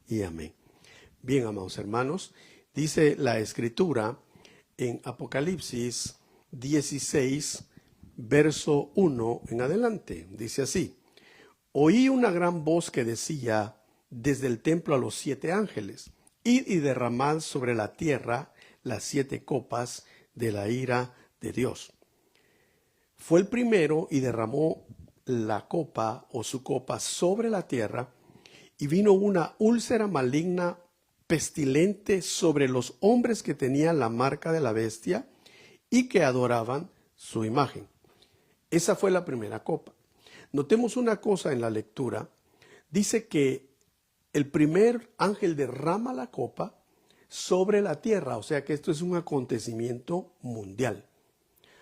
y amén. Bien, amados hermanos, dice la Escritura en Apocalipsis 16, verso 1 en adelante. Dice así: oí una gran voz que decía desde el templo a los 7 ángeles: id y derramad sobre la tierra las 7 copas de la ira de Dios. Fue el primero y derramó la copa o su copa sobre la tierra, y vino una úlcera maligna pestilente sobre los hombres que tenían la marca de la bestia y que adoraban su imagen. Esa fue la primera copa. Notemos una cosa en la lectura. Dice que el primer ángel derrama la copa sobre la tierra, o sea que esto es un acontecimiento mundial.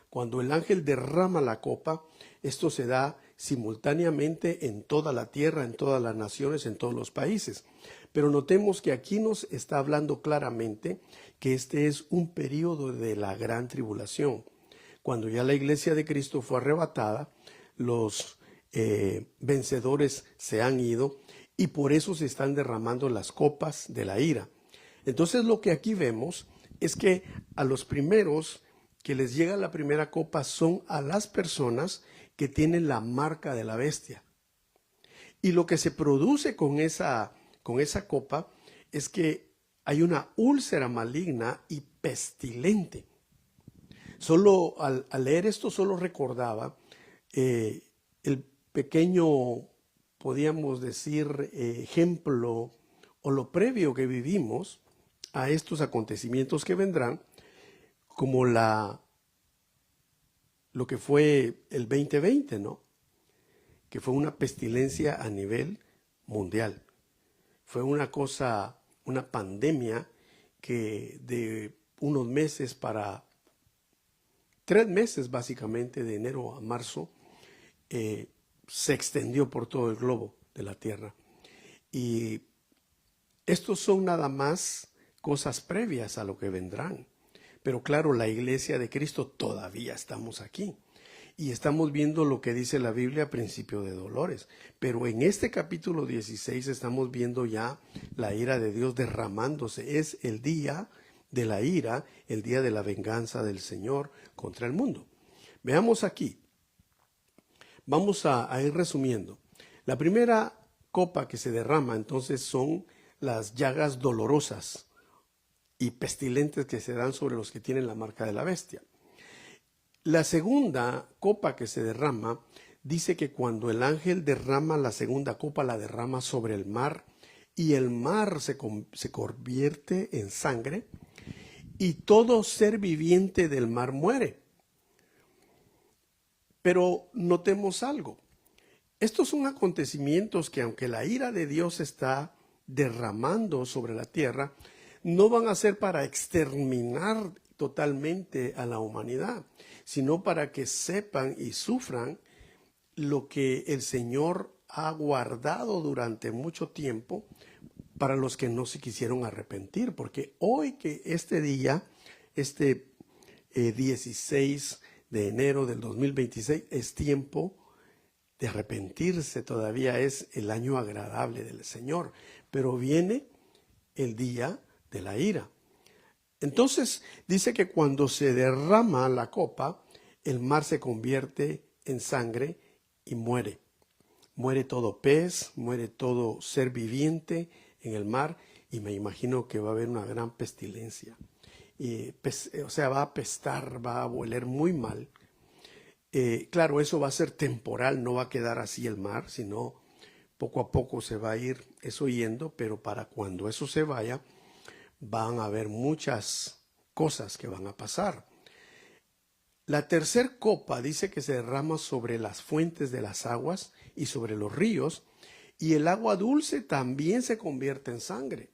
Cuando el ángel derrama la copa, esto se da simultáneamente en toda la tierra, en todas las naciones, en todos los países. Pero notemos que aquí nos está hablando claramente que este es un periodo de la gran tribulación. Cuando ya la iglesia de Cristo fue arrebatada, los vencedores se han ido y por eso se están derramando las copas de la ira. Entonces lo que aquí vemos es que a los primeros que les llega la primera copa son a las personas que tienen la marca de la bestia. Y lo que se produce con esa copa es que hay una úlcera maligna y pestilente. Solo al leer esto solo recordaba el pequeño, podríamos decir, ejemplo o lo previo que vivimos a estos acontecimientos que vendrán, como lo que fue el 2020, ¿no? Que fue una pestilencia a nivel mundial. Fue una cosa, una pandemia que de unos meses para 3 meses básicamente, de enero a marzo, se extendió por todo el globo de la tierra. Y estos son nada más cosas previas a lo que vendrán. Pero claro, la iglesia de Cristo todavía estamos aquí. Y estamos viendo lo que dice la Biblia, principio de dolores. Pero en este capítulo 16 estamos viendo ya la ira de Dios derramándose. Es el día de la ira, el día de la venganza del Señor contra el mundo. Veamos aquí. Vamos a ir resumiendo. La primera copa que se derrama entonces son las llagas dolorosas y pestilentes que se dan sobre los que tienen la marca de la bestia. La segunda copa que se derrama dice que cuando el ángel derrama la segunda copa, la derrama sobre el mar, y el mar se convierte en sangre, y todo ser viviente del mar muere. Pero notemos algo. Estos son acontecimientos que, aunque la ira de Dios está derramando sobre la tierra, no van a ser para exterminar totalmente a la humanidad, sino para que sepan y sufran lo que el Señor ha guardado durante mucho tiempo para los que no se quisieron arrepentir. Porque hoy, que este día, 16 de enero del 2026, es tiempo de arrepentirse. Todavía es el año agradable del Señor, pero viene el día de la ira. Entonces dice que cuando se derrama la copa, el mar se convierte en sangre y muere. Muere todo pez, muere todo ser viviente en el mar, y me imagino que va a haber una gran pestilencia. O sea, va a apestar, va a oler muy mal. Claro, eso va a ser temporal, no va a quedar así el mar, sino poco a poco se va a ir eso yendo, pero para cuando eso se vaya, van a haber muchas cosas que van a pasar. La tercer copa dice que se derrama sobre las fuentes de las aguas y sobre los ríos, y el agua dulce también se convierte en sangre.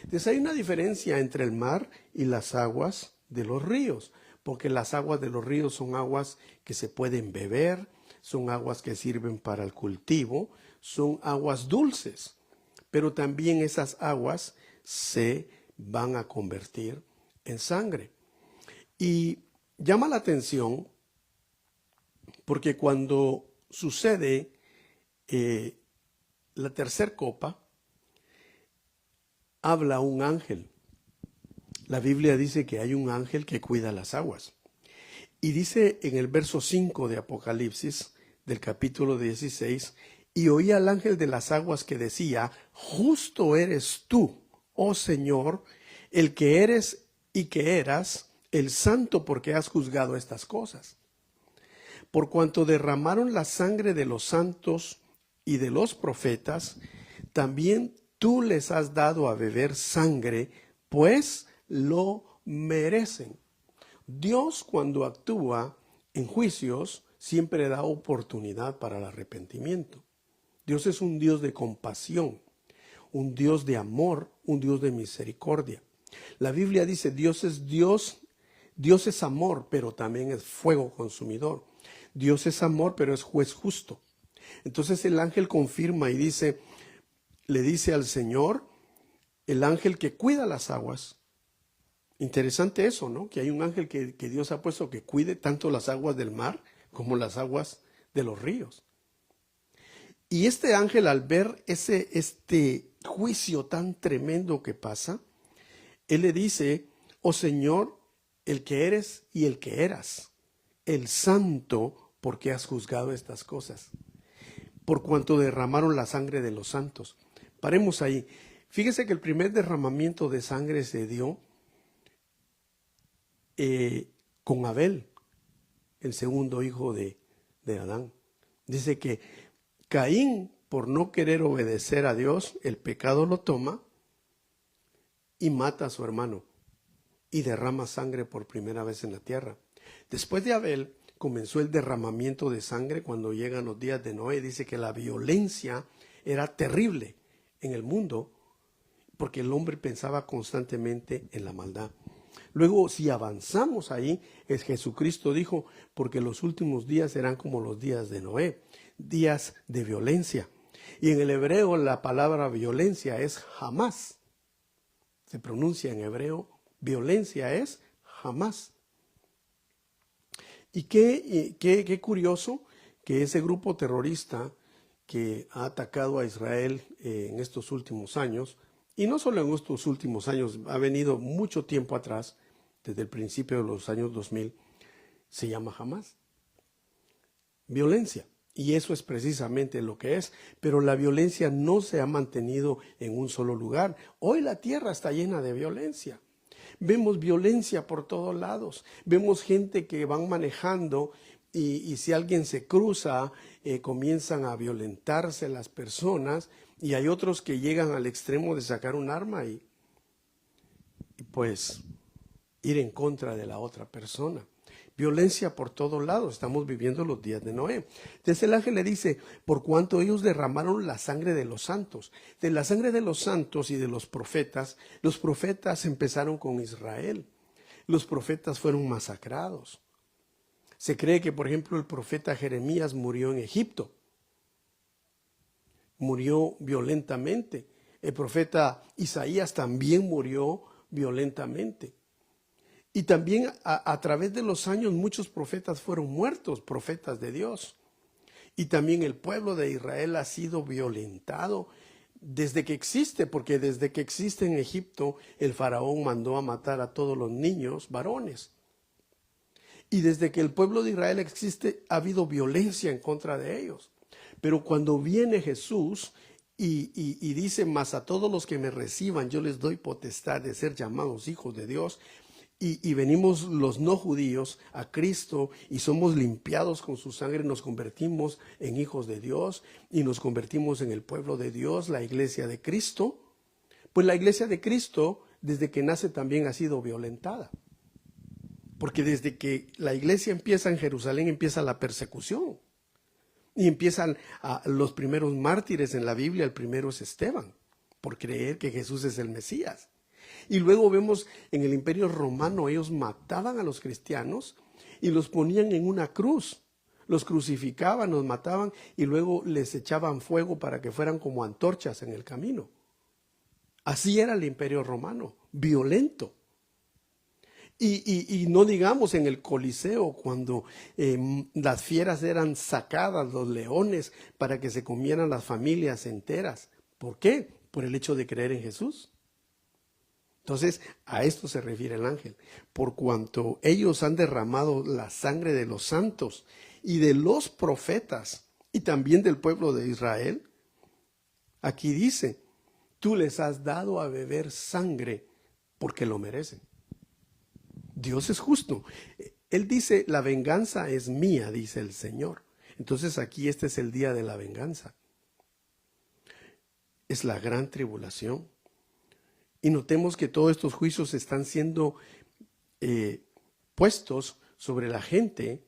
Entonces hay una diferencia entre el mar y las aguas de los ríos, porque las aguas de los ríos son aguas que se pueden beber, son aguas que sirven para el cultivo, son aguas dulces, pero también esas aguas se van a convertir en sangre. Y llama la atención porque cuando sucede la tercer copa, habla un ángel. La Biblia dice que hay un ángel que cuida las aguas. Y dice en el verso 5 de Apocalipsis, del capítulo 16, y oí al ángel de las aguas que decía, justo eres tú, oh Señor, el que eres y que eras, el santo porque has juzgado estas cosas. Por cuanto derramaron la sangre de los santos y de los profetas, también tú les has dado a beber sangre, pues lo merecen. Dios, cuando actúa en juicios, siempre da oportunidad para el arrepentimiento. Dios es un Dios de compasión, un Dios de amor, un Dios de misericordia. La Biblia dice, Dios es amor, pero también es fuego consumidor. Dios es amor, pero es juez justo. Entonces el ángel confirma y dice, le dice al Señor, el ángel que cuida las aguas. Interesante eso, ¿no? Que hay un ángel que Dios ha puesto que cuide tanto las aguas del mar como las aguas de los ríos. Y este ángel, al ver este juicio tan tremendo que pasa, él le dice, oh Señor, el que eres y el que eras, el santo, porque has juzgado estas cosas, por cuanto derramaron la sangre de los santos. Paremos ahí. Fíjese que el primer derramamiento de sangre se dio con Abel, el segundo hijo de Adán. Dice que Caín, por no querer obedecer a Dios, el pecado lo toma y mata a su hermano y derrama sangre por primera vez en la tierra. Después de Abel comenzó el derramamiento de sangre cuando llegan los días de Noé. Dice que la violencia era terrible en el mundo porque el hombre pensaba constantemente en la maldad. Luego, si avanzamos ahí, es Jesucristo dijo, porque los últimos días serán como los días de Noé, días de violencia. Y en el hebreo la palabra violencia es jamás. Se pronuncia en hebreo, violencia es jamás. Y qué curioso que ese grupo terrorista que ha atacado a Israel en estos últimos años, y no solo en estos últimos años, ha venido mucho tiempo atrás, desde el principio de los años 2000, se llama Hamás. Violencia. Y eso es precisamente lo que es. Pero la violencia no se ha mantenido en un solo lugar. Hoy la tierra está llena de violencia. Vemos violencia por todos lados. Vemos gente que van manejando y si alguien se cruza, comienzan a violentarse las personas. Y hay otros que llegan al extremo de sacar un arma y pues ir en contra de la otra persona. Violencia por todos lados. Estamos viviendo los días de Noé. Entonces el ángel le dice, por cuanto ellos derramaron la sangre de los santos. De la sangre de los santos y de los profetas empezaron con Israel. Los profetas fueron masacrados. Se cree que, por ejemplo, el profeta Jeremías murió en Egipto. Murió violentamente. El profeta Isaías también murió violentamente. Y también a través de los años muchos profetas fueron muertos, profetas de Dios. Y también el pueblo de Israel ha sido violentado desde que existe, porque desde que existe en Egipto el faraón mandó a matar a todos los niños varones. Y desde que el pueblo de Israel existe ha habido violencia en contra de ellos. Pero cuando viene Jesús y dice, mas a todos los que me reciban yo les doy potestad de ser llamados hijos de Dios, y venimos los no judíos a Cristo y somos limpiados con su sangre, nos convertimos en hijos de Dios y nos convertimos en el pueblo de Dios, la iglesia de Cristo. Pues la iglesia de Cristo desde que nace también ha sido violentada. Porque desde que la iglesia empieza en Jerusalén empieza la persecución. Y empiezan los primeros mártires en la Biblia. El primero es Esteban, por creer que Jesús es el Mesías. Y luego vemos en el Imperio Romano, ellos mataban a los cristianos y los ponían en una cruz. Los crucificaban, los mataban y luego les echaban fuego para que fueran como antorchas en el camino. Así era el Imperio Romano, violento. Y no digamos en el Coliseo, cuando las fieras eran sacadas, los leones, para que se comieran las familias enteras. ¿Por qué? Por el hecho de creer en Jesús. Entonces, a esto se refiere el ángel. Por cuanto ellos han derramado la sangre de los santos y de los profetas y también del pueblo de Israel, aquí dice, tú les has dado a beber sangre porque lo merecen. Dios es justo. Él dice, la venganza es mía, dice el Señor. Entonces aquí este es el día de la venganza. Es la gran tribulación. Y notemos que todos estos juicios están siendo puestos sobre la gente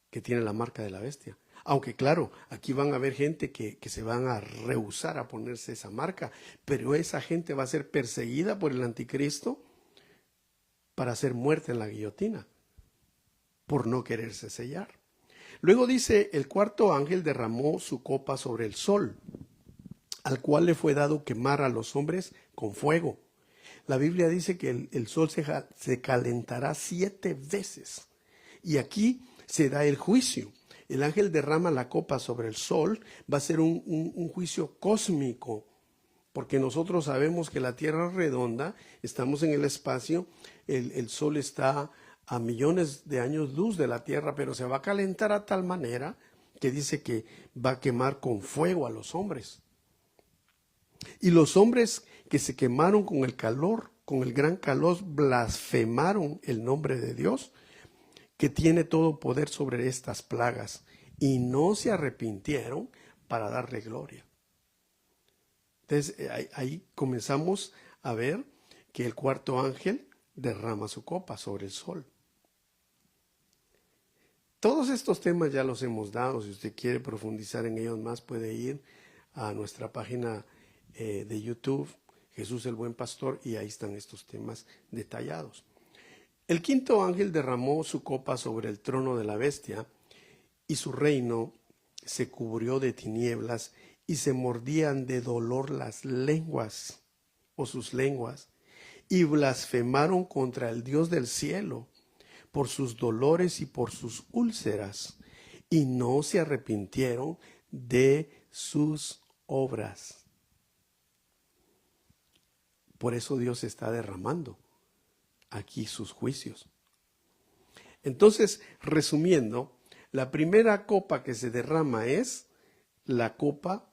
que tiene la marca de la bestia. Aunque claro, aquí van a haber gente que se van a rehusar a ponerse esa marca, pero esa gente va a ser perseguida por el anticristo para ser muerta en la guillotina, por no quererse sellar. Luego dice, el cuarto ángel derramó su copa sobre el sol, al cual le fue dado quemar a los hombres con fuego. La Biblia dice que el sol se calentará 7 veces. Y aquí se da el juicio. El ángel derrama la copa sobre el sol. Va a ser un juicio cósmico. Porque nosotros sabemos que la tierra es redonda. Estamos en el espacio. El sol está a millones de años luz de la tierra. Pero se va a calentar a tal manera que dice que va a quemar con fuego a los hombres. Y los hombres que se quemaron con el calor, con el gran calor, blasfemaron el nombre de Dios, que tiene todo poder sobre estas plagas, y no se arrepintieron para darle gloria. Entonces ahí comenzamos a ver que el cuarto ángel derrama su copa sobre el sol. Todos estos temas ya los hemos dado. Si usted quiere profundizar en ellos más, puede ir a nuestra página de YouTube, Jesús el Buen Pastor, y ahí están estos temas detallados. El quinto ángel derramó su copa sobre el trono de la bestia, y su reino se cubrió de tinieblas, y se mordían de dolor las lenguas, o sus lenguas, y blasfemaron contra el Dios del cielo, por sus dolores y por sus úlceras, y no se arrepintieron de sus obras. Por eso Dios está derramando aquí sus juicios. Entonces, resumiendo, la primera copa que se derrama es la copa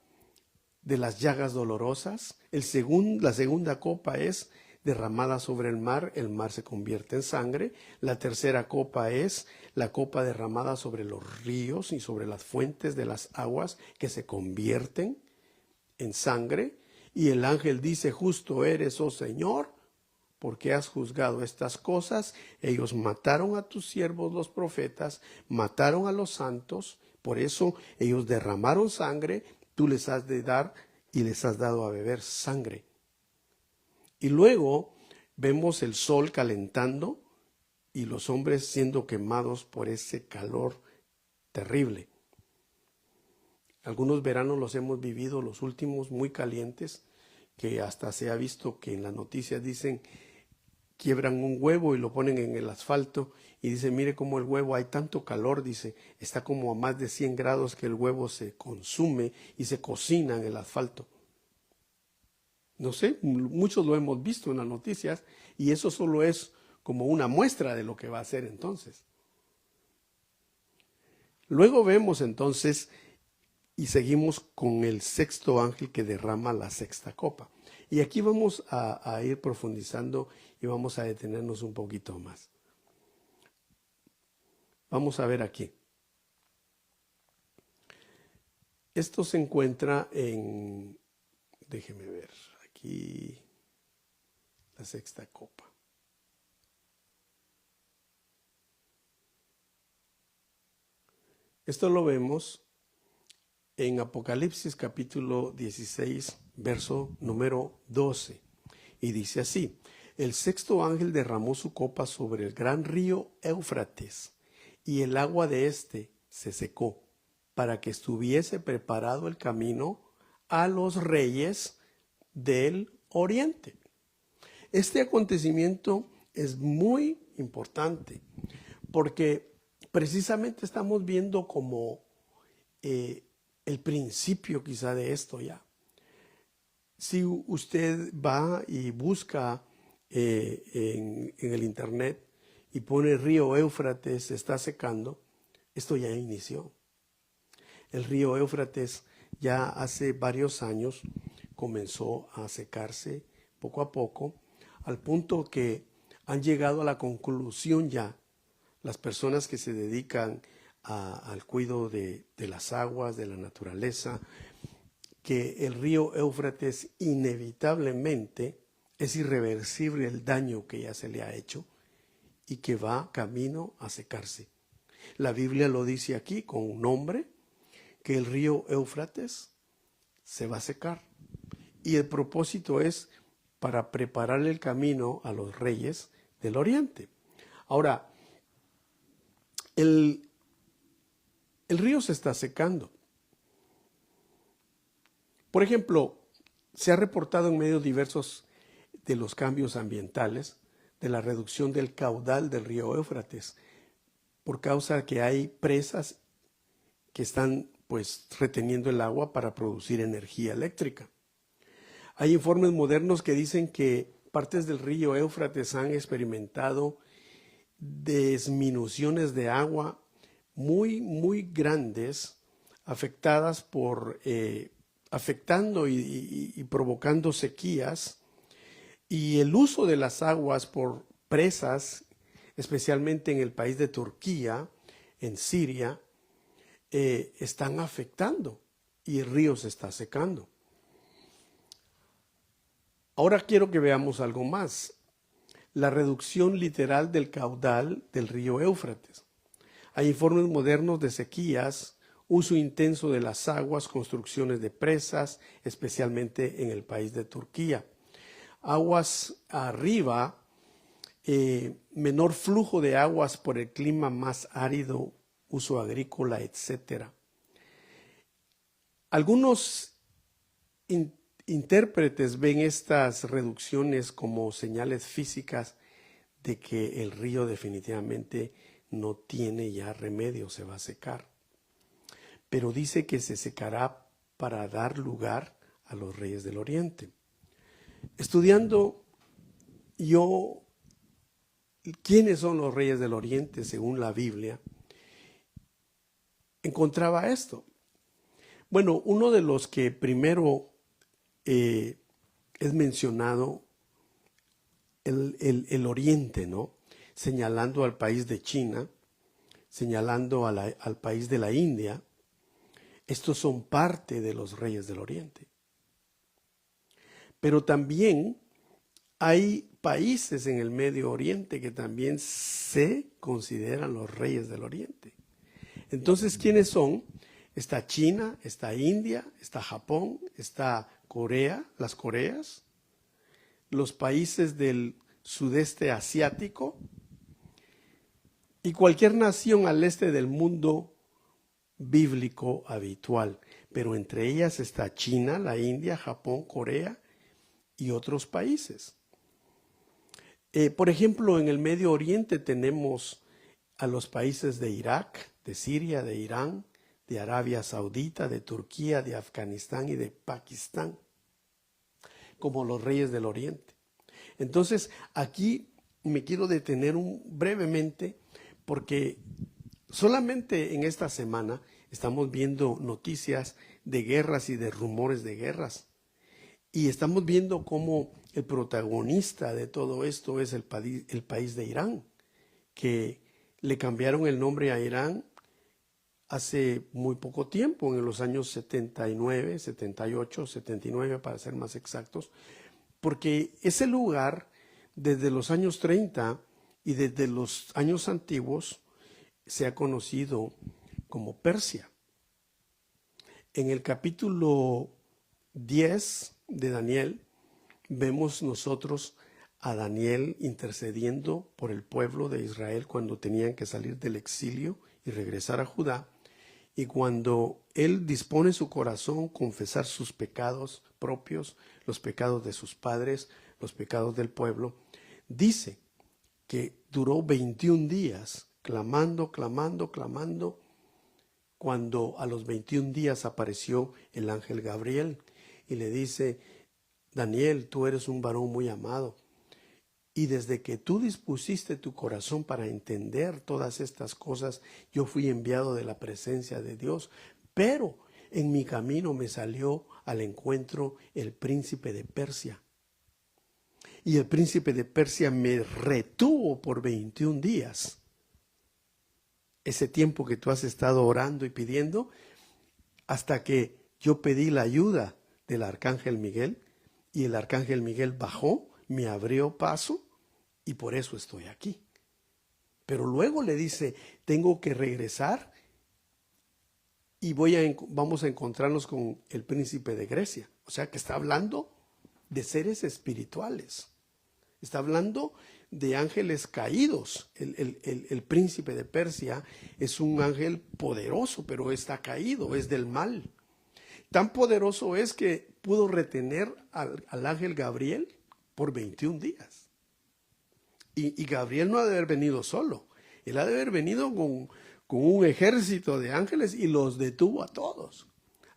de las llagas dolorosas. La segunda copa es derramada sobre el mar se convierte en sangre. La tercera copa es la copa derramada sobre los ríos y sobre las fuentes de las aguas que se convierten en sangre. Y el ángel dice, justo eres, oh Señor, porque has juzgado estas cosas. Ellos mataron a tus siervos los profetas, mataron a los santos, por eso ellos derramaron sangre, tú les has de dar y les has dado a beber sangre. Y luego vemos el sol calentando y los hombres siendo quemados por ese calor terrible. Algunos veranos los hemos vivido, los últimos muy calientes, que hasta se ha visto que en las noticias dicen, quiebran un huevo y lo ponen en el asfalto y dicen, mire cómo el huevo, hay tanto calor, dice, está como a más de 100 grados que el huevo se consume y se cocina en el asfalto. No sé, muchos lo hemos visto en las noticias y eso solo es como una muestra de lo que va a ser entonces. Luego vemos entonces y seguimos con el sexto ángel que derrama la sexta copa. Y aquí vamos a ir profundizando y vamos a detenernos un poquito más. Vamos a ver aquí. Esto se encuentra en, déjeme ver, aquí la sexta copa. Esto lo vemos en Apocalipsis capítulo 16, verso número 12. Y dice así, el sexto ángel derramó su copa sobre el gran río Éufrates, y el agua de éste se secó, para que estuviese preparado el camino a los reyes del oriente. Este acontecimiento es muy importante, porque precisamente estamos viendo como el principio quizá de esto ya. Si usted va y busca en el internet y pone río Éufrates se está secando, esto ya inició. El río Éufrates ya hace varios años comenzó a secarse poco a poco, al punto que han llegado a la conclusión ya las personas que se dedican al cuidado de las aguas, de la naturaleza, que el río Éufrates inevitablemente es irreversible el daño que ya se le ha hecho y que va camino a secarse. La Biblia lo dice aquí con un nombre, que el río Éufrates se va a secar. Y el propósito es para prepararle el camino a los reyes del oriente. Ahora, el río se está secando. Por ejemplo, se ha reportado en medios diversos de los cambios ambientales, de la reducción del caudal del río Éufrates, por causa que hay presas que están pues reteniendo el agua para producir energía eléctrica. Hay informes modernos que dicen que partes del río Éufrates han experimentado disminuciones de agua muy grandes, afectando y provocando sequías, y el uso de las aguas por presas, especialmente en el país de Turquía, en Siria, están afectando y el río se está secando. Ahora quiero que veamos algo más. La reducción literal del caudal del río Éufrates. Hay informes modernos de sequías, uso intenso de las aguas, construcciones de presas, especialmente en el país de Turquía. Aguas arriba, menor flujo de aguas por el clima más árido, uso agrícola, etc. Algunos intérpretes ven estas reducciones como señales físicas de que el río definitivamente no tiene ya remedio, se va a secar. Pero dice que se secará para dar lugar a los reyes del oriente. Estudiando yo quiénes son los reyes del oriente según la Biblia, encontraba esto. Bueno, uno de los que primero es mencionado, el oriente, ¿no? Señalando al país de China, señalando al país de la India. Estos son parte de los reyes del oriente. Pero también hay países en el Medio Oriente que también se consideran los reyes del oriente. Entonces, ¿quiénes son? Está China, está India, está Japón, está Corea, las Coreas, los países del sudeste asiático y cualquier nación al este del mundo bíblico habitual. Pero entre ellas está China, la India, Japón, Corea y otros países. Por ejemplo, en el Medio Oriente tenemos a los países de Irak, de Siria, de Irán, de Arabia Saudita, de Turquía, de Afganistán y de Pakistán, como los reyes del Oriente. Entonces, aquí me quiero detener brevemente porque solamente en esta semana estamos viendo noticias de guerras y de rumores de guerras. Y estamos viendo cómo el protagonista de todo esto es el país de Irán, que le cambiaron el nombre a Irán hace muy poco tiempo, en los años 79, 78, 79 para ser más exactos, porque ese lugar desde los años 30 y desde los años antiguos se ha conocido como Persia. En el capítulo 10 de Daniel vemos nosotros a Daniel intercediendo por el pueblo de Israel cuando tenían que salir del exilio y regresar a Judá, y cuando él dispone su corazón confesar sus pecados propios, los pecados de sus padres, los pecados del pueblo, dice que duró 21 días clamando, cuando a los 21 días apareció el ángel Gabriel y le dice: Daniel, tú eres un varón muy amado, Y desde que tú dispusiste tu corazón para entender todas estas cosas, yo fui enviado de la presencia de Dios. Pero en mi camino me salió al encuentro el príncipe de Persia. Y el príncipe de Persia me retuvo por 21 días. Ese tiempo que tú has estado orando y pidiendo, hasta que yo pedí la ayuda del arcángel Miguel, y el arcángel Miguel bajó, me abrió paso, y por eso estoy aquí. Pero luego le dice, tengo que regresar y vamos a encontrarnos con el príncipe de Grecia. O sea que está hablando de seres espirituales. Está hablando de ángeles caídos. El príncipe de Persia es un ángel poderoso, pero está caído, es del mal. Tan poderoso es que pudo retener al ángel Gabriel por 21 días. Y Gabriel no ha de haber venido solo. Él ha de haber venido con un ejército de ángeles y los detuvo a todos.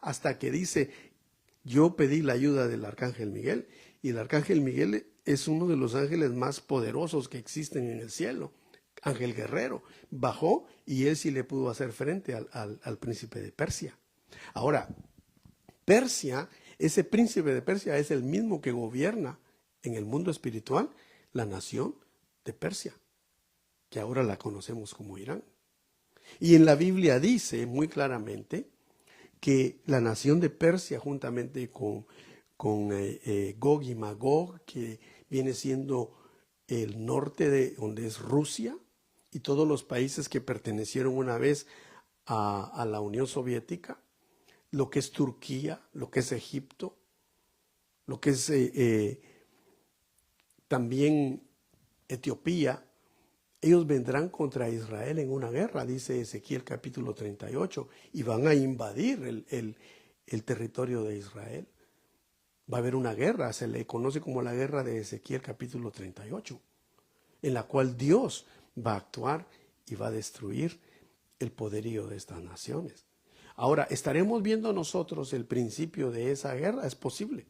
Hasta que dice, yo pedí la ayuda del arcángel Miguel. Y el arcángel Miguel es uno de los ángeles más poderosos que existen en el cielo. Ángel guerrero. Bajó y él sí le pudo hacer frente al príncipe de Persia. Ahora, Persia, ese príncipe de Persia es el mismo que gobierna en el mundo espiritual la nación de Persia, que ahora la conocemos como Irán. Y en la Biblia dice muy claramente que la nación de Persia, juntamente con Gog y Magog, que viene siendo el norte de donde es Rusia, y todos los países que pertenecieron una vez a la Unión Soviética, lo que es Turquía, lo que es Egipto, lo que es también Etiopía, ellos vendrán contra Israel en una guerra, dice Ezequiel capítulo 38, y van a invadir el territorio de Israel. Va a haber una guerra, se le conoce como la guerra de Ezequiel capítulo 38, en la cual Dios va a actuar y va a destruir el poderío de estas naciones. Ahora, ¿estaremos viendo nosotros el principio de esa guerra? Es posible.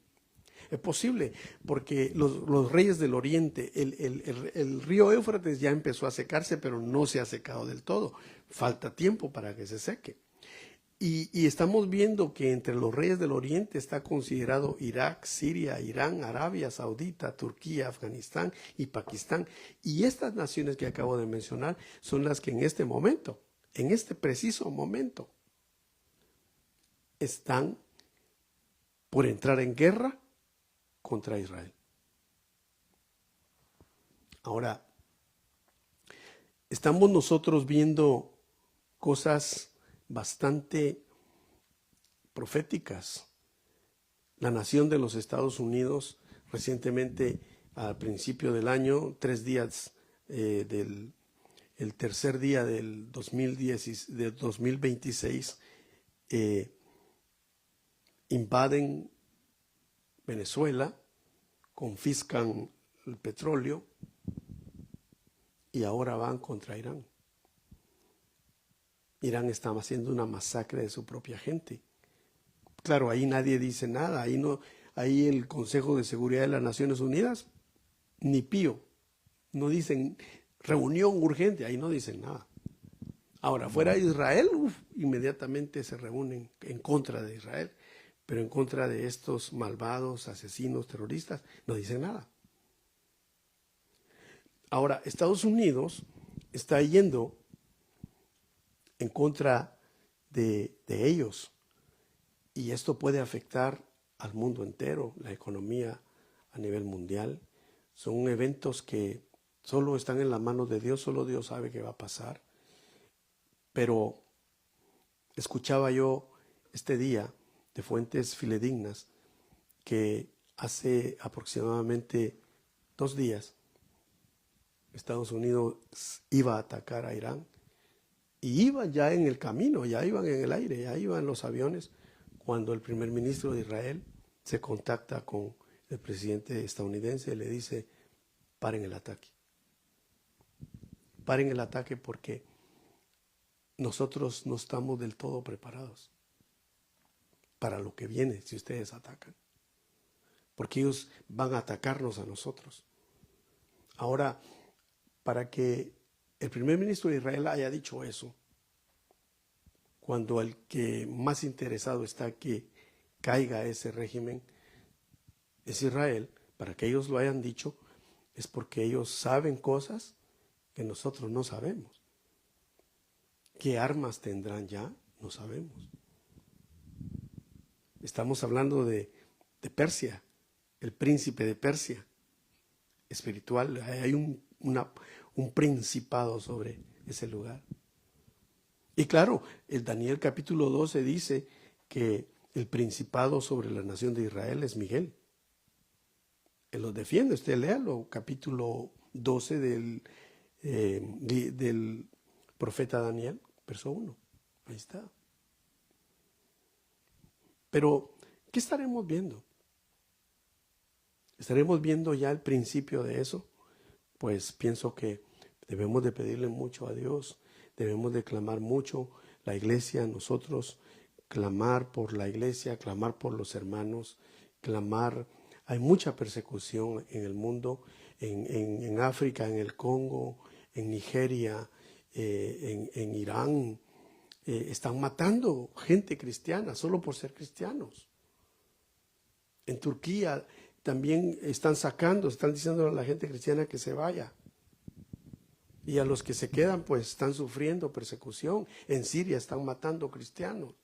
Es posible, porque los reyes del oriente, el río Éufrates ya empezó a secarse, pero no se ha secado del todo. Falta tiempo para que se seque. Y estamos viendo que entre los reyes del oriente está considerado Irak, Siria, Irán, Arabia Saudita, Turquía, Afganistán y Pakistán. Y estas naciones que acabo de mencionar son las que en este momento, en este preciso momento, están por entrar en guerra contra Israel. Ahora, estamos nosotros viendo cosas bastante proféticas. La nación de los Estados Unidos recientemente, al principio del año, 3 días el tercer día del 2026, invaden Venezuela, confiscan el petróleo y ahora van contra Irán. Irán está haciendo una masacre de su propia gente. Claro, ahí nadie dice nada, ahí el Consejo de Seguridad de las Naciones Unidas, ni pío, no dicen reunión urgente, ahí no dicen nada. Ahora, fuera de Israel, inmediatamente se reúnen en contra de Israel, pero en contra de estos malvados, asesinos, terroristas, no dicen nada. Ahora, Estados Unidos está yendo en contra de ellos, y esto puede afectar al mundo entero, la economía a nivel mundial. Son eventos que solo están en las manos de Dios, solo Dios sabe qué va a pasar. Pero escuchaba yo este día de fuentes fidedignas que hace aproximadamente 2 días Estados Unidos iba a atacar a Irán, y iban ya en el camino, ya iban en el aire, ya iban los aviones, cuando el primer ministro de Israel se contacta con el presidente estadounidense y le dice: paren el ataque. Paren el ataque porque nosotros no estamos del todo preparados para lo que viene si ustedes atacan. Porque ellos van a atacarnos a nosotros. Ahora, para que el primer ministro de Israel haya dicho eso, cuando el que más interesado está que caiga ese régimen es Israel, para que ellos lo hayan dicho, es porque ellos saben cosas que nosotros no sabemos. ¿Qué armas tendrán ya? No sabemos. Estamos hablando de Persia, el príncipe de Persia, espiritual. Hay un principado sobre ese lugar. Y claro, el Daniel capítulo 12 dice que el principado sobre la nación de Israel es Miguel. Él los defiende, usted léalo, capítulo 12 del profeta Daniel, verso 1. Ahí está. Pero, ¿qué estaremos viendo? ¿Estaremos viendo ya el principio de eso? Pues pienso que debemos de pedirle mucho a Dios, debemos de clamar mucho la iglesia, nosotros clamar por la iglesia, clamar por los hermanos, clamar. Hay mucha persecución en el mundo, en África, en el Congo, en Nigeria, en Irán. Están matando gente cristiana solo por ser cristianos. En Turquía también están diciendo a la gente cristiana que se vaya. Y a los que se quedan pues están sufriendo persecución. En Siria están matando cristianos.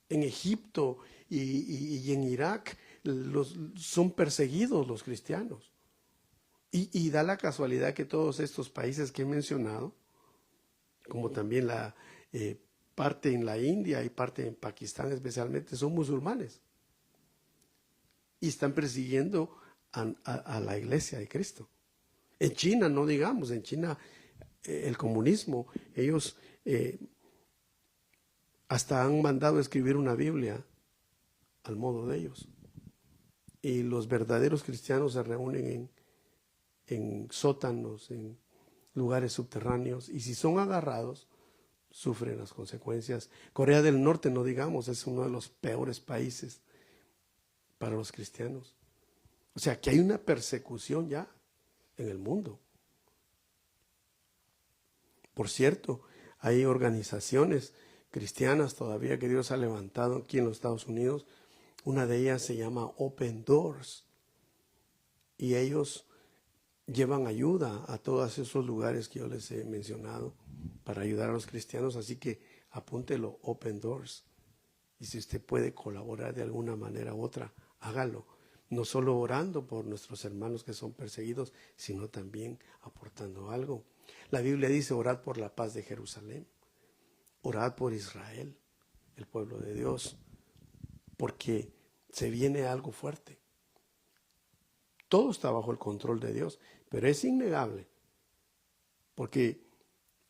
En Egipto y en Irak son perseguidos los cristianos. Y da la casualidad que todos estos países que he mencionado, como también la parte en la India y parte en Pakistán especialmente, son musulmanes. Y están persiguiendo a la iglesia de Cristo. En China, no digamos, en China el comunismo, ellos hasta han mandado a escribir una Biblia al modo de ellos. Y los verdaderos cristianos se reúnen en sótanos, en lugares subterráneos, y si son agarrados, sufren las consecuencias. Corea del Norte, no digamos, es uno de los peores países para los cristianos. O sea, que hay una persecución ya en el mundo. Por cierto, hay organizaciones cristianas todavía que Dios ha levantado aquí en los Estados Unidos. Una de ellas se llama Open Doors. Y ellos llevan ayuda a todos esos lugares que yo les he mencionado para ayudar a los cristianos. Así que apúntelo, Open Doors. Y si usted puede colaborar de alguna manera u otra, hágalo. No solo orando por nuestros hermanos que son perseguidos, sino también aportando algo. La Biblia dice, orad por la paz de Jerusalén. Orad por Israel, el pueblo de Dios, porque se viene algo fuerte. Todo está bajo el control de Dios, pero es innegable, porque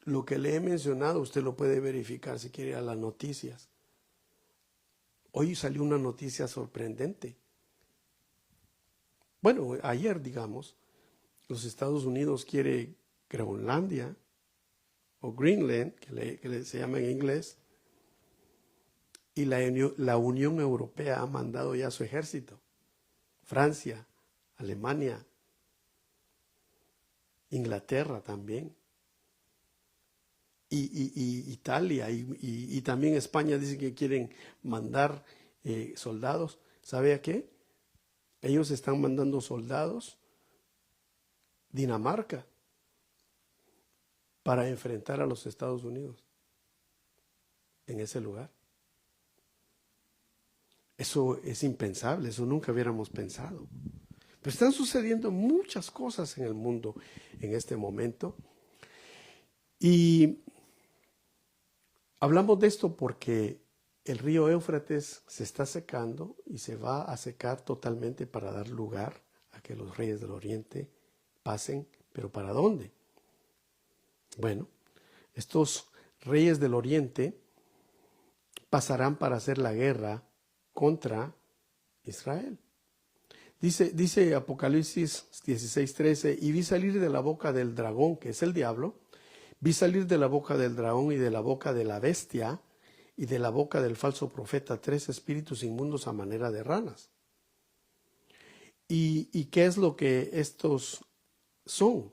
lo que le he mencionado usted lo puede verificar si quiere a las noticias. Hoy salió una noticia sorprendente. Bueno, ayer, digamos, los Estados Unidos quiere Groenlandia o Greenland, que se llama en inglés, y la Unión Europea ha mandado ya su ejército. Francia, Alemania, Inglaterra también, y Italia, y también España dicen que quieren mandar soldados. ¿Sabe a qué? Ellos están mandando soldados, Dinamarca, para enfrentar a los Estados Unidos en ese lugar. Eso es impensable, eso nunca hubiéramos pensado. Pero están sucediendo muchas cosas en el mundo en este momento. Y hablamos de esto porque el río Éufrates se está secando y se va a secar totalmente para dar lugar a que los reyes del Oriente pasen. ¿Pero para dónde? Bueno, estos reyes del Oriente pasarán para hacer la guerra contra Israel. Dice Apocalipsis 16:13, y vi salir de la boca del dragón, que es el diablo, vi salir de la boca del dragón y de la boca de la bestia y de la boca del falso profeta 3 espíritus inmundos a manera de ranas. ¿Y qué es lo que estos son.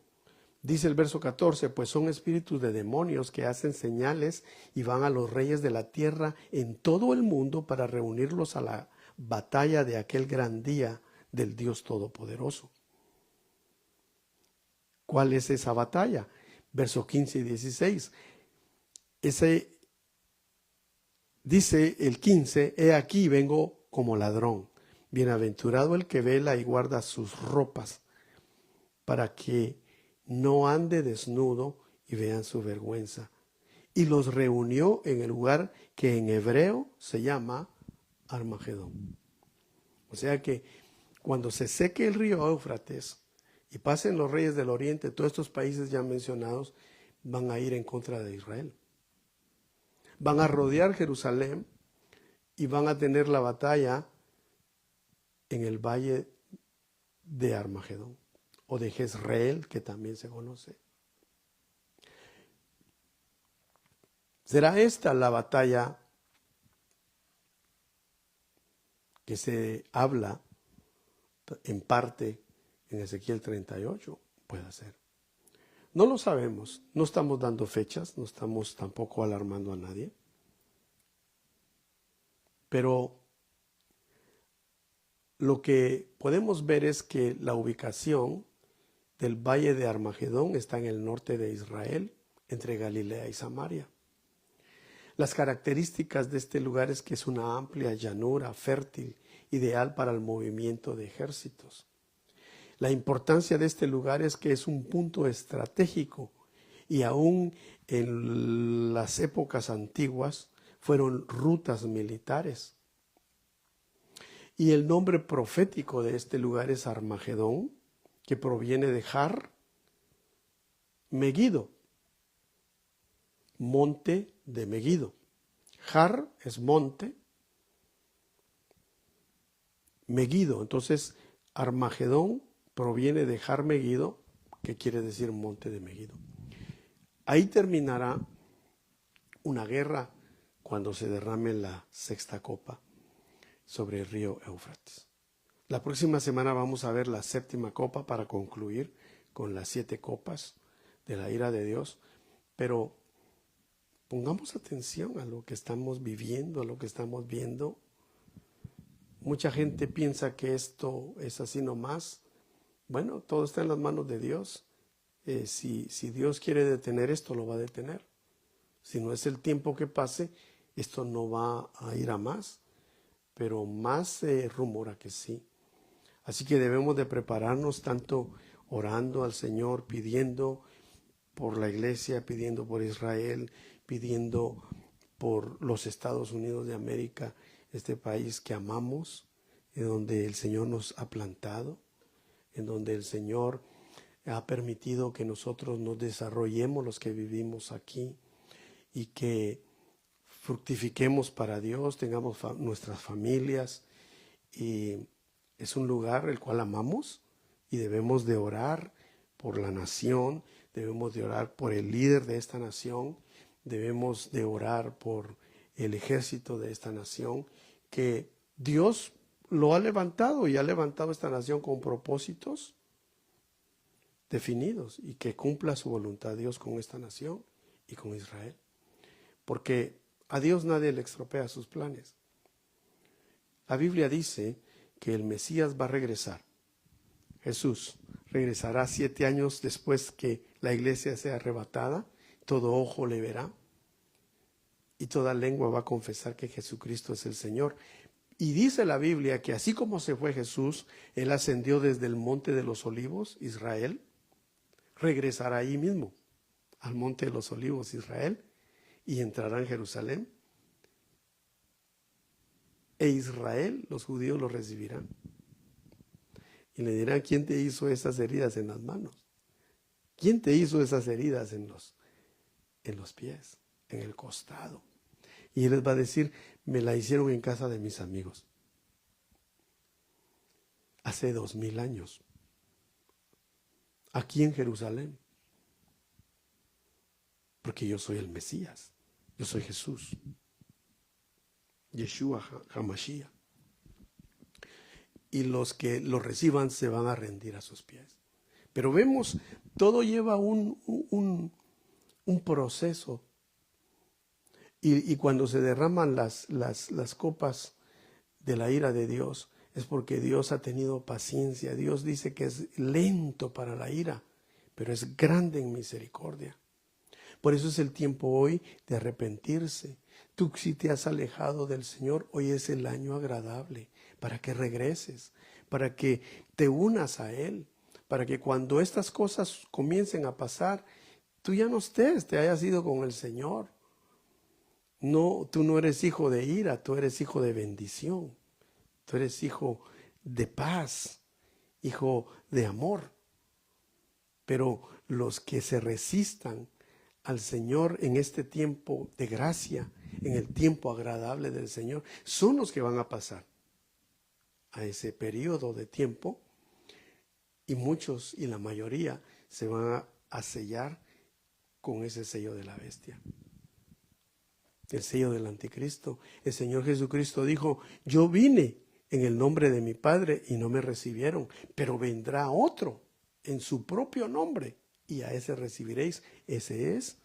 Dice el verso 14, pues son espíritus de demonios que hacen señales y van a los reyes de la tierra en todo el mundo para reunirlos a la batalla de aquel gran día del Dios Todopoderoso. ¿Cuál es esa batalla? Versos 15 y 16. Dice el 15, he aquí vengo como ladrón. Bienaventurado el que vela y guarda sus ropas, para que no ande desnudo y vean su vergüenza. Y los reunió en el lugar que en hebreo se llama Armagedón. O sea que cuando se seque el río Éufrates y pasen los reyes del oriente, todos estos países ya mencionados van a ir en contra de Israel. Van a rodear Jerusalén y van a tener la batalla en el valle de Armagedón o de Jezreel, que también se conoce. ¿Será esta la batalla que se habla en parte en Ezequiel 38? Puede ser. No lo sabemos, no estamos dando fechas, no estamos tampoco alarmando a nadie. Pero lo que podemos ver es que la ubicación del valle de Armagedón está en el norte de Israel, entre Galilea y Samaria. Las características de este lugar es que es una amplia llanura fértil, ideal para el movimiento de ejércitos. La importancia de este lugar es que es un punto estratégico y aún en las épocas antiguas fueron rutas militares. Y el nombre profético de este lugar es Armagedón, que proviene de Har, Megiddo, monte de Megiddo. Har es monte, Megiddo. Entonces, Armagedón proviene de Har Megiddo, que quiere decir monte de Megiddo. Ahí terminará una guerra cuando se derrame la sexta copa sobre el río Éufrates. La próxima semana vamos a ver la séptima copa para concluir con las 7 copas de la ira de Dios, pero pongamos atención a lo que estamos viviendo, a lo que estamos viendo. Mucha gente piensa que esto es así nomás. Bueno, todo está en las manos de Dios. Si Dios quiere detener esto, lo va a detener. Si no es el tiempo que pase, esto no va a ir a más, pero más se rumora que sí. Así que debemos de prepararnos tanto orando al Señor, pidiendo por la iglesia, pidiendo por Israel, pidiendo por los Estados Unidos de América, este país que amamos, en donde el Señor nos ha plantado, en donde el Señor ha permitido que nosotros nos desarrollemos los que vivimos aquí y que fructifiquemos para Dios, tengamos nuestras familias, y es un lugar el cual amamos y debemos de orar por la nación, debemos de orar por el líder de esta nación, debemos de orar por el ejército de esta nación, que Dios lo ha levantado y ha levantado esta nación con propósitos definidos y que cumpla su voluntad Dios con esta nación y con Israel. Porque a Dios nadie le estropea sus planes. La Biblia dice que el Mesías va a regresar. Jesús regresará 7 años después que la iglesia sea arrebatada. Todo ojo le verá y toda lengua va a confesar que Jesucristo es el Señor. Y dice la Biblia que así como se fue Jesús, Él ascendió desde el monte de los olivos, Israel, regresará ahí mismo, al monte de los olivos, Israel, y entrará en Jerusalén. E Israel, los judíos, lo recibirán. Y le dirán, ¿quién te hizo esas heridas en las manos? ¿Quién te hizo esas heridas en los pies, en el costado? Y Él les va a decir, me la hicieron en casa de mis amigos. Hace 2000 años. Aquí en Jerusalén. Porque yo soy el Mesías. Yo soy Jesús. Yeshua HaMashiach. Y los que lo reciban se van a rendir a sus pies. Pero vemos, todo lleva un proceso. Y cuando se derraman las copas de la ira de Dios, es porque Dios ha tenido paciencia. Dios dice que es lento para la ira, pero es grande en misericordia. Por eso es el tiempo hoy de arrepentirse. Tú, si te has alejado del Señor, hoy es el año agradable para que regreses, para que te unas a Él, para que cuando estas cosas comiencen a pasar, tú ya no estés, te hayas ido con el Señor. No, tú no eres hijo de ira, tú eres hijo de bendición. Tú eres hijo de paz, hijo de amor. Pero los que se resistan al Señor en este tiempo de gracia, en el tiempo agradable del Señor, son los que van a pasar a ese periodo de tiempo, y muchos y la mayoría se van a sellar con ese sello de la bestia, el sello del anticristo. El Señor Jesucristo dijo: yo vine en el nombre de mi Padre y no me recibieron, pero vendrá otro en su propio nombre y a ese recibiréis. Ese es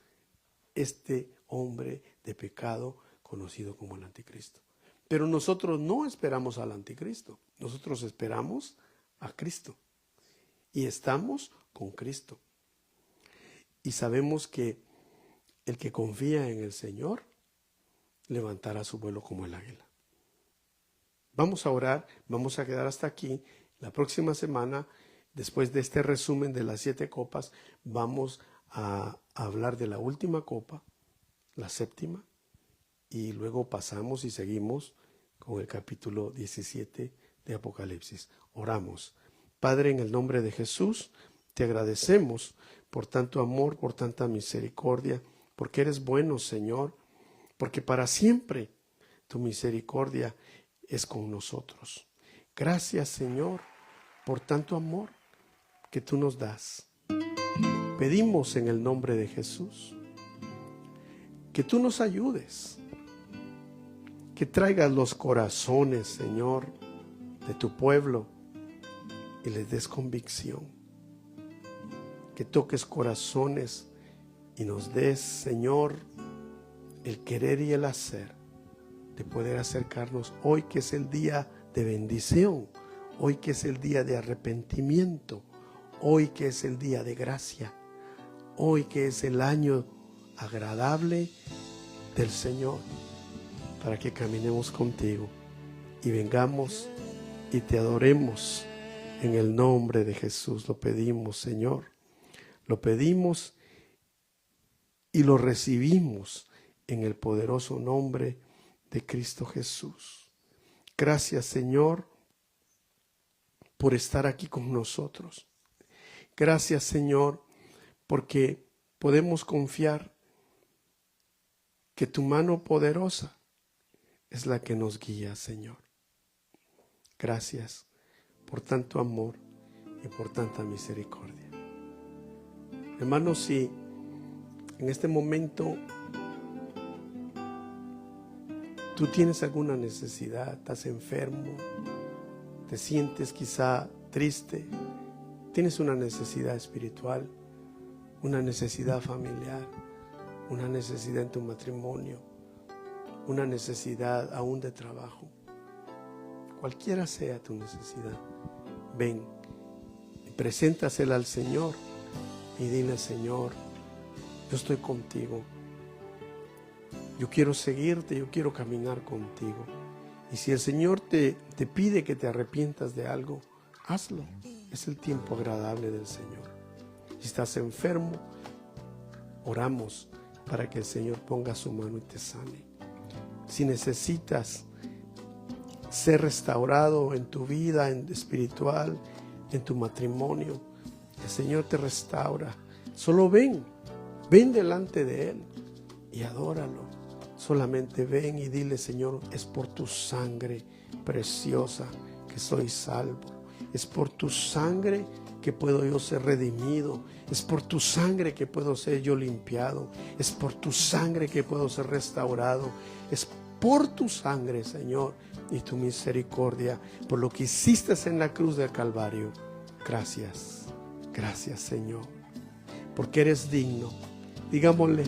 este hombre de pecado conocido como el anticristo. Pero nosotros no esperamos al anticristo, nosotros esperamos a Cristo y estamos con Cristo. Y sabemos que el que confía en el Señor levantará su vuelo como el águila. Vamos a orar, vamos a quedar hasta aquí. La próxima semana, después de este resumen de las 7 copas, vamos a hablar de la última copa, la séptima, y luego pasamos y seguimos con el capítulo 17 de Apocalipsis. Oramos. Padre, en el nombre de Jesús, te agradecemos por tanto amor, por tanta misericordia, porque eres bueno, Señor, porque para siempre tu misericordia es con nosotros. Gracias, Señor, por tanto amor que tú nos das. Pedimos en el nombre de Jesús que tú nos ayudes, que traigas los corazones, Señor, de tu pueblo y les des convicción, que toques corazones y nos des, Señor, el querer y el hacer de poder acercarnos hoy, que es el día de bendición, hoy que es el día de arrepentimiento, hoy que es el día de gracia, hoy que es el año agradable del Señor, para que caminemos contigo y vengamos y te adoremos en el nombre de Jesús. Lo pedimos, Señor, lo pedimos y lo recibimos en el poderoso nombre de Cristo Jesús. Gracias, Señor, por estar aquí con nosotros. Gracias, Señor, porque podemos confiar que tu mano poderosa es la que nos guía, Señor. Gracias por tanto amor y por tanta misericordia. Hermanos, si en este momento tú tienes alguna necesidad, estás enfermo, te sientes quizá triste, tienes una necesidad espiritual, una necesidad familiar, una necesidad en tu matrimonio, una necesidad aún de trabajo, cualquiera sea tu necesidad, ven, preséntasela al Señor y dile: Señor, yo estoy contigo. Yo quiero seguirte, yo quiero caminar contigo. Y si el Señor te pide que te arrepientas de algo, hazlo. Es el tiempo agradable del Señor. Si estás enfermo, oramos para que el Señor ponga su mano y te sane. Si necesitas ser restaurado en tu vida espiritual, en tu matrimonio, el Señor te restaura. Solo ven delante de Él y adóralo. Solamente ven y dile: Señor, es por tu sangre preciosa que soy salvo. Es por tu sangre que puedo yo ser redimido. Es por tu sangre que puedo ser yo limpiado. Es por tu sangre que puedo ser restaurado. Es por tu sangre, Señor, y tu misericordia, por lo que hiciste en la cruz del Calvario. Gracias. Gracias, Señor, porque eres digno. Digámosle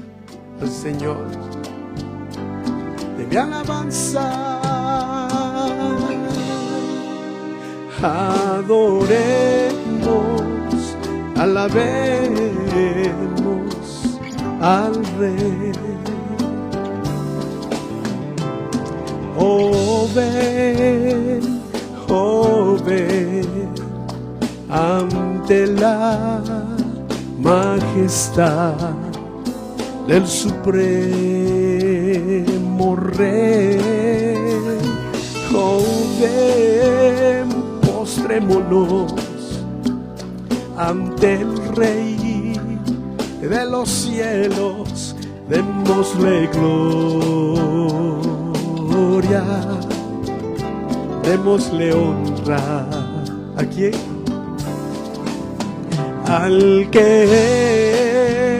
al Señor de mi alabanza. Adoremos, alabemos al Rey. Oh ven ante la majestad del Supremo Rey. Oh ven, postrémonos ante el Rey de los cielos, démosle gloria, démosle honra. ¿A quién? Al que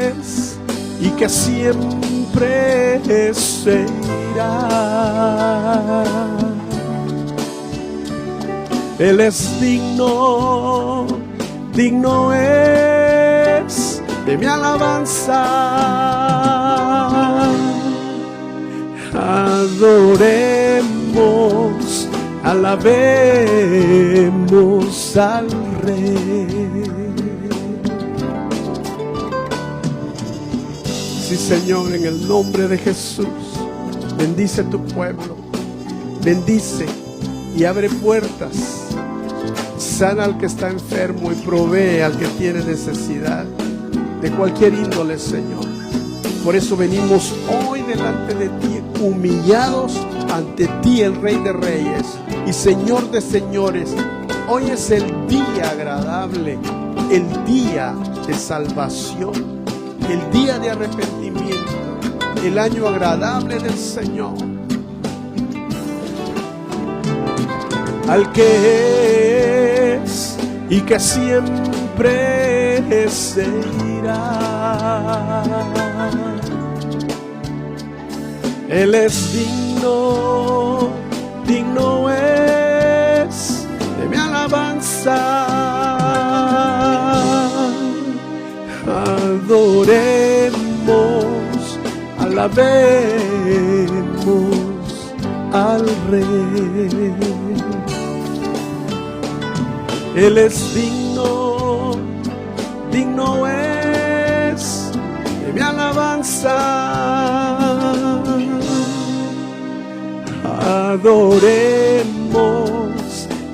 es y que siempre se irá. Él es digno, digno es de mi alabanza. Adoremos, alabemos al Rey. Sí, Señor, en el nombre de Jesús, bendice tu pueblo, bendice y abre puertas. Sana al que está enfermo y provee al que tiene necesidad de cualquier índole, Señor. Por eso venimos hoy delante de ti, humillados ante ti, el Rey de Reyes y Señor de Señores. Hoy es el día agradable, el día de salvación, el día de arrepentimiento, el año agradable del Señor. Al que es y que siempre se irá. Él es digno, digno es de mi alabanza. Adoremos, alabemos al Rey. Él es digno, digno es de mi alabanza. Adoremos,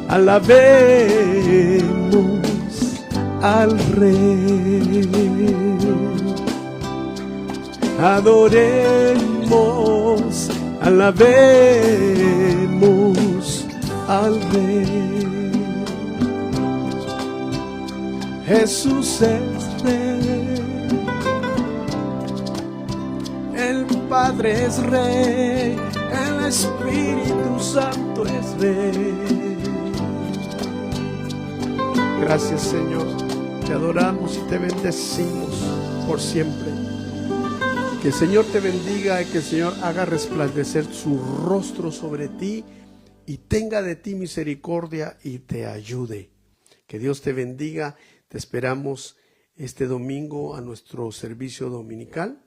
alabemos al Rey. Adoremos, alabemos al Rey. Jesús es Rey, el Padre es Rey, el Espíritu Santo es Rey. Gracias, Señor, te adoramos y te bendecimos por siempre. Que el Señor te bendiga y que el Señor haga resplandecer su rostro sobre ti y tenga de ti misericordia y te ayude. Que Dios te bendiga. Te esperamos este domingo a nuestro servicio dominical,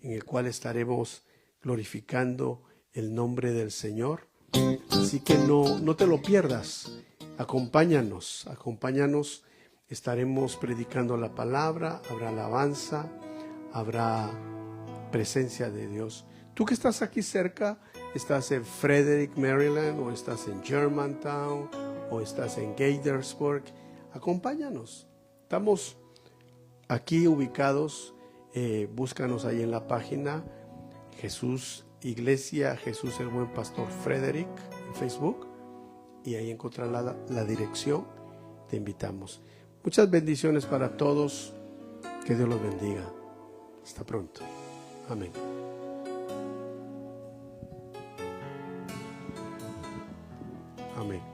en el cual estaremos glorificando el nombre del Señor. Así que no te lo pierdas. Acompáñanos. Estaremos predicando la palabra, habrá alabanza, habrá presencia de Dios. Tú que estás aquí cerca, estás en Frederick, Maryland, o estás en Germantown, o estás en Gaithersburg, acompáñanos. Estamos aquí ubicados, búscanos ahí en la página Jesús Iglesia, Jesús el Buen Pastor Frederick en Facebook, y ahí encontrarás la dirección. Te invitamos. Muchas bendiciones para todos. Que Dios los bendiga. Hasta pronto. Amén. Amén.